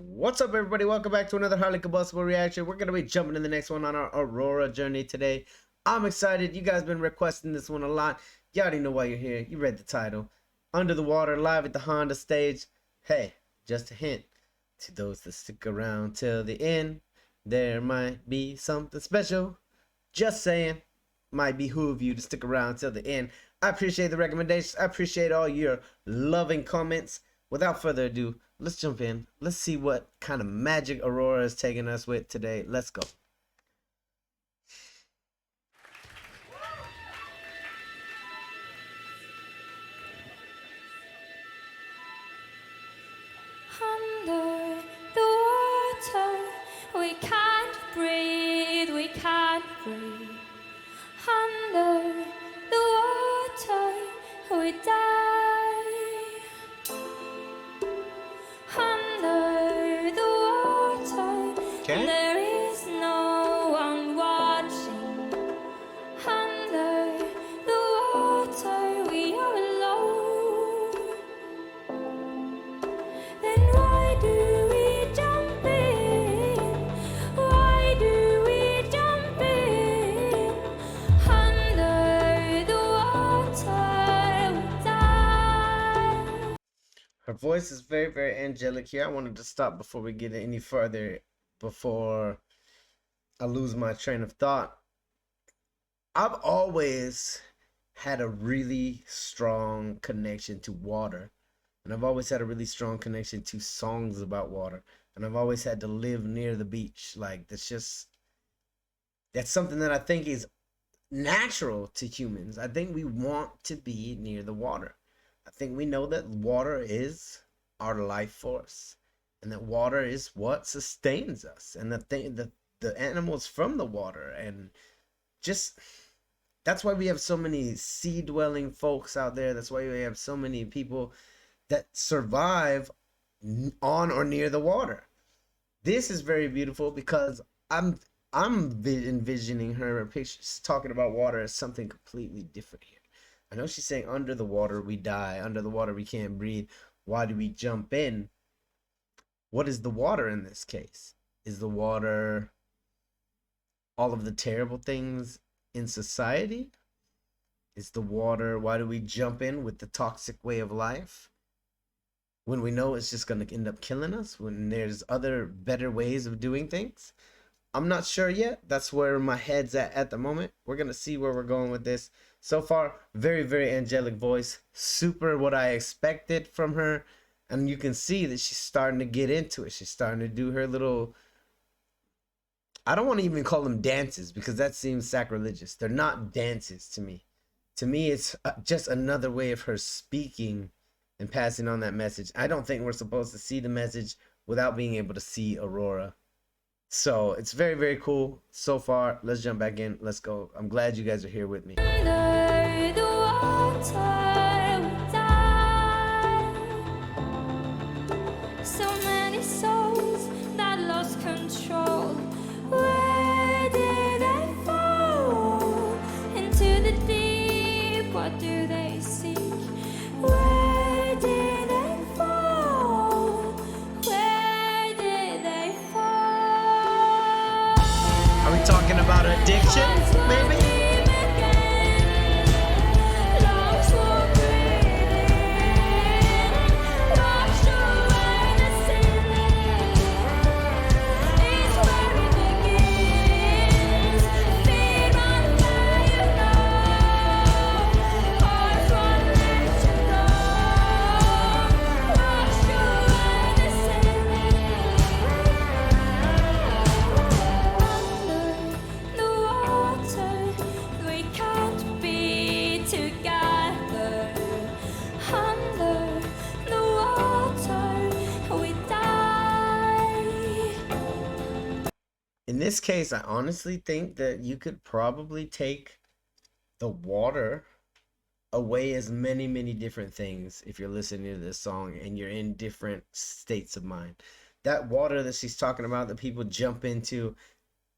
What's up, everybody? Welcome back to another highly combustible reaction. We're going to be jumping in the next one on our Aurora journey today. I'm excited. You guys been requesting this one a lot. You already know why you're here. You read the title. Under the Water, live at the Honda stage. Hey, just a hint to those that stick around till the end. There might be something special. Just saying. Might behoove you to stick around till the end. I appreciate the recommendations. I appreciate all your loving comments. Without further ado, let's jump in. Let's see what kind of magic Aurora is taking us with today. Let's go. Under the water, we can't breathe, we can't breathe. Under the water, we die. Under the water, there is no one watching. Under the water, we are alone. Then why do we jump in? Why do we jump in? Under the water, we die. Her voice is very, very angelic here. I wanted to stop before we get any further, before I lose my train of thought. I've always had a really strong connection to water. And I've always had a really strong connection to songs about water. And I've always had to live near the beach. Like, that's something that I think is natural to humans. I think we want to be near the water. I think we know that water is our life force. And that water is what sustains us. And the animals from the water. And just, that's why we have so many sea-dwelling folks out there. That's why we have so many people that survive on or near the water. This is very beautiful because I'm envisioning her pictures talking about water as something completely different here. I know she's saying under the water we die, under the water we can't breathe. Why do we jump in? What is the water in this case? Is the water all of the terrible things in society? Is the water, why do we jump in with the toxic way of life? When we know it's just going to end up killing us, when there's other better ways of doing things. I'm not sure yet. That's where my head's at the moment. We're going to see where we're going with this. So far, very, very angelic voice. Super what I expected from her. And you can see that she's starting to get into it. She's starting to do her little, I don't want to even call them dances because that seems sacrilegious. They're not dances to me. To me, it's just another way of her speaking and passing on that message. I don't think we're supposed to see the message without being able to see Aurora. So it's very, very cool so far. Let's jump back in. Let's go. I'm glad you guys are here with me. Under the water, we die. So many souls that lost control. Where did they fall? Into the deep, what do they seek? Where did they fall? Where did they fall? Are we talking about addiction, maybe? In this case, I honestly think that you could probably take the water away as many, many different things if you're listening to this song and you're in different states of mind. That water that she's talking about that people jump into,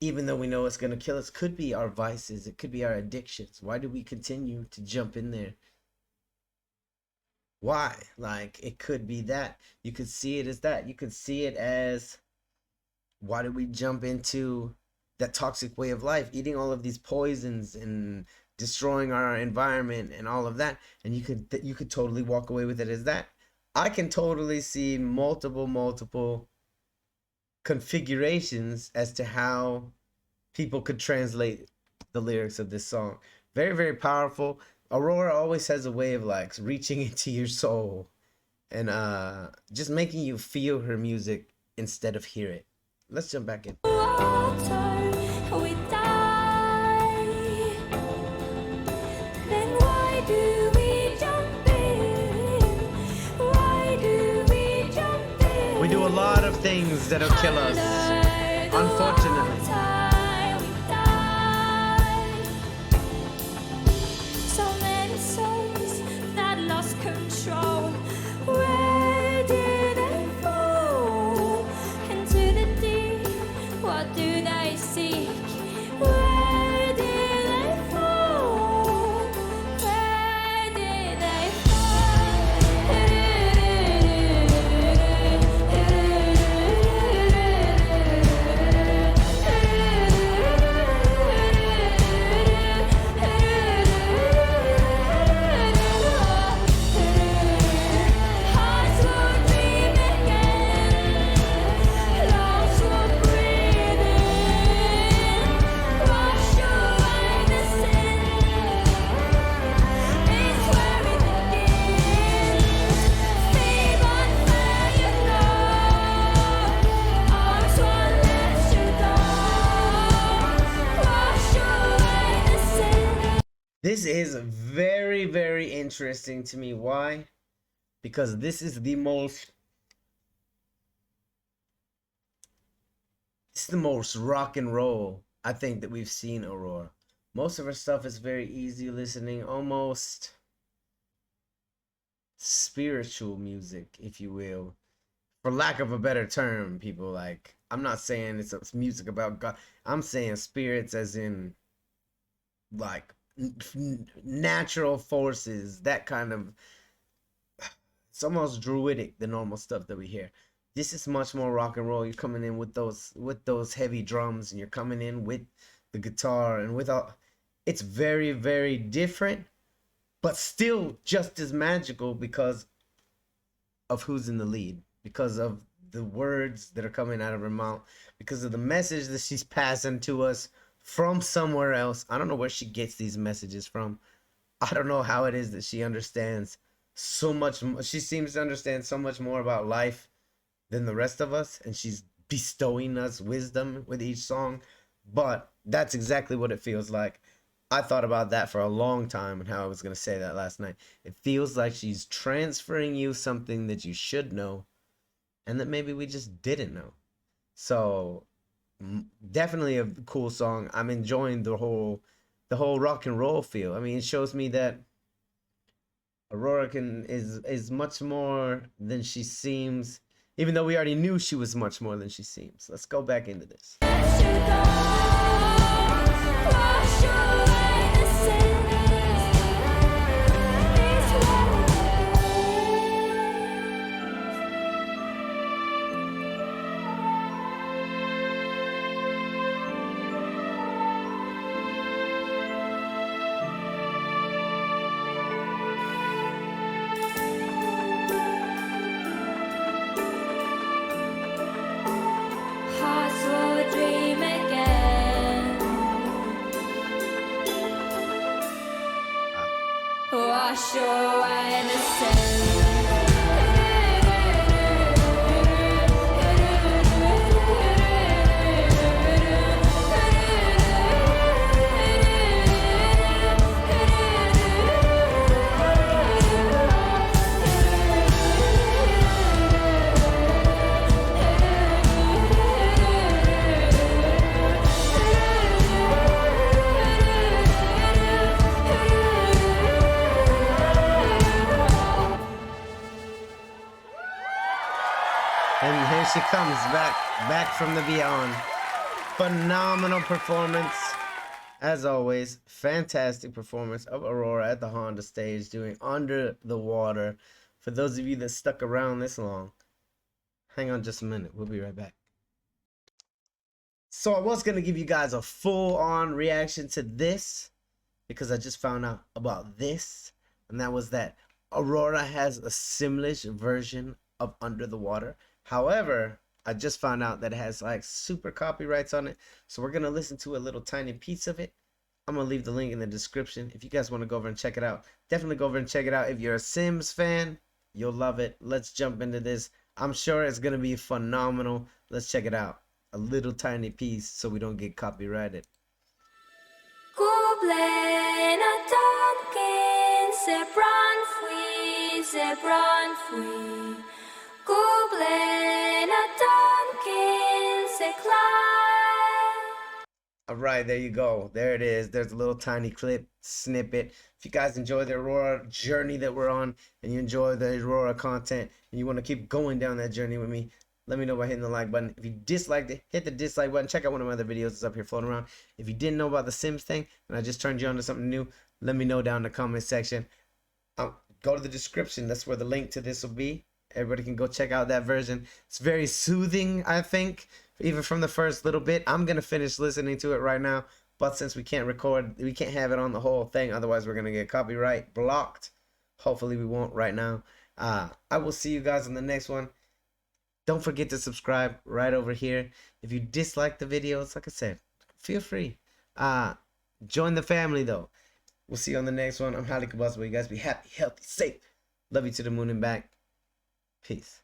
even though we know it's going to kill us, could be our vices. It could be our addictions. Why do we continue to jump in there? Why? Like, it could be that. You could see it as that. You could see it as, why did we jump into that toxic way of life, eating all of these poisons and destroying our environment and all of that? And you could totally walk away with it as that. I can totally see multiple configurations as to how people could translate the lyrics of this song. Very, very powerful. Aurora always has a way of like reaching into your soul and just making you feel her music instead of hear it. Let's jump back in. Water, we die. Then why do we jump in? Why do we jump in? We do a lot of things that'll kill us, unfortunately. So many souls that lost control. Where do they fall? Into the deep. What do they seek? Where do they fall? Where do they Hearts will dream again. Lungs will breathe in. Wash away the sin. It's where it begins. Feed on fire, love. Arms won't let you down. Wash away the sin. This is very, very interesting to me. Why? Because this is the most rock and roll I think that we've seen Aurora. Most of her stuff is very easy listening, almost spiritual music, if you will, for lack of a better term. People, like, I'm not saying it's music about God. I'm saying spirits as in like natural forces, that kind of, it's almost druidic, the normal stuff that we hear. This is much more rock and roll. You're coming in with those heavy drums, and you're coming in with the guitar and with all. It's very, very different, but still just as magical because of who's in the lead, because of the words that are coming out of her mouth, because of the message that she's passing to us from somewhere else. I don't know where she gets these messages from. I don't know how it is that she understands so much. She seems to understand so much more about life than the rest of us, and she's bestowing us wisdom with each song. But that's exactly what it feels like. I thought about that for a long time and how I was going to say that last night. It feels like she's transferring you something that you should know and that maybe we just didn't know. So definitely a cool song. I'm enjoying the whole rock and roll feel. I mean, it shows me that Aurora is much more than she seems, even though we already knew she was much more than she seems. Let's go back into this. Let you go. Wash away the sin. It's where it Hearts will dream again. Wash away the sin. And here she comes back from the beyond. Phenomenal performance. As always, fantastic performance of Aurora at the Honda stage doing Under the Water. For those of you that stuck around this long, hang on just a minute. We'll be right back. So I was going to give you guys a full-on reaction to this because I just found out about this, and that was that Aurora has a SIMPLISH version of Under the Water. However, I just found out that it has like super copyrights on it, so we're going to listen to a little tiny piece of it. I'm going to leave the link in the description. If you guys want to go over and check it out, definitely go over and check it out. If you're a Sims fan, you'll love it. Let's jump into this. I'm sure it's going to be phenomenal. Let's check it out. A little tiny piece so we don't get copyrighted. All right, there you go. There it is. There's a little tiny clip snippet. If you guys enjoy the Aurora journey that we're on and you enjoy the Aurora content and you want to keep going down that journey with me, let me know by hitting the like button. If you disliked it, hit the dislike button. Check out one of my other videos that's up here floating around. If you didn't know about the Sims thing and I just turned you on to something new, let me know down in the comment section. Go to the description. That's where the link to this will be. Everybody can go check out that version. It's very soothing, I think, even from the first little bit. I'm going to finish listening to it right now. But since we can't record, we can't have it on the whole thing. Otherwise, we're going to get copyright blocked. Hopefully, we won't right now. I will see you guys in the next one. Don't forget to subscribe right over here. If you dislike the videos, like I said, feel free. Join the family, though. We'll see you on the next one. I'm highly combustible. You guys be happy, healthy, safe. Love you to the moon and back. Peace.